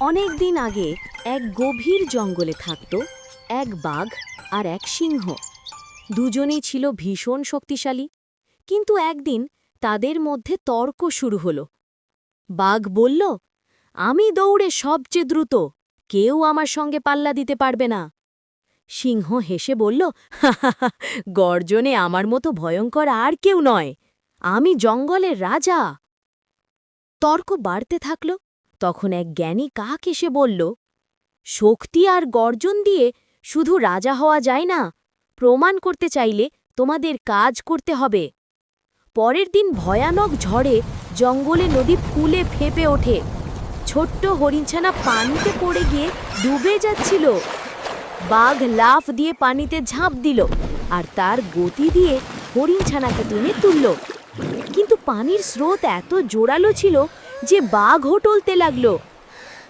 অনেক দিন আগে এক গভীর জঙ্গলে থাকত এক বাঘ আর এক সিংহ। দুজনেই ছিল ভীষণ শক্তিশালী, কিন্তু একদিন তাদের মধ্যে তর্ক শুরু হলো। বাঘ বলল, আমি দৌড়ে সবচেয়ে দ্রুত, কেউ আমার সঙ্গে পাল্লা দিতে পারবে না। সিংহ হেসে বলল, হাহাহা, গর্জনে আমার মতো ভয়ঙ্কর আর কেউ নয়, আমি জঙ্গলের রাজা। তর্ক বাড়তে থাকল। তখন এক জ্ঞানী কাক এসে বলল, শক্তি আর গর্জন দিয়ে শুধু রাজা হওয়া যায় না, প্রমাণ করতে চাইলে তোমাদের কাজ করতে হবে। পরের দিন ভয়ানক ঝড়ে জঙ্গলে নদী ফুলে ফেঁপে ওঠে। ছোট্ট হরিণছানা পানিতে পড়ে গিয়ে ডুবে যাচ্ছিল। বাঘ লাফ দিয়ে পানিতে ঝাঁপ দিল আর তার গতি দিয়ে হরিণছানাকে টেনে তুলল। কিন্তু পানির স্রোত এত জোরালো ছিল যে বাঘও টলতে লাগল।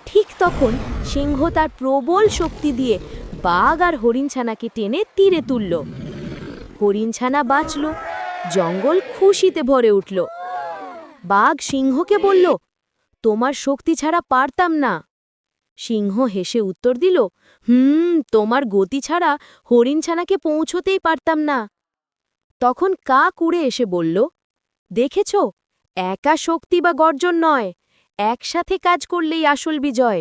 ঠিক তখন সিংহ তার প্রবল শক্তি দিয়ে বাঘ আর হরিণছানাকে টেনে তীরে তুলল। হরিণছানা বাঁচল, জঙ্গল খুশিতে ভরে উঠল। বাঘ সিংহকে বলল, তোমার শক্তি ছাড়া পারতাম না। সিংহ হেসে উত্তর দিল, তোমার গতি ছাড়া হরিণছানাকে পৌঁছতেই পারতাম না। তখন কাক উড়ে এসে বলল, দেখেছ, একা শক্তি বা গর্জন নয়, একসাথে কাজ করলেই আসল বিজয়।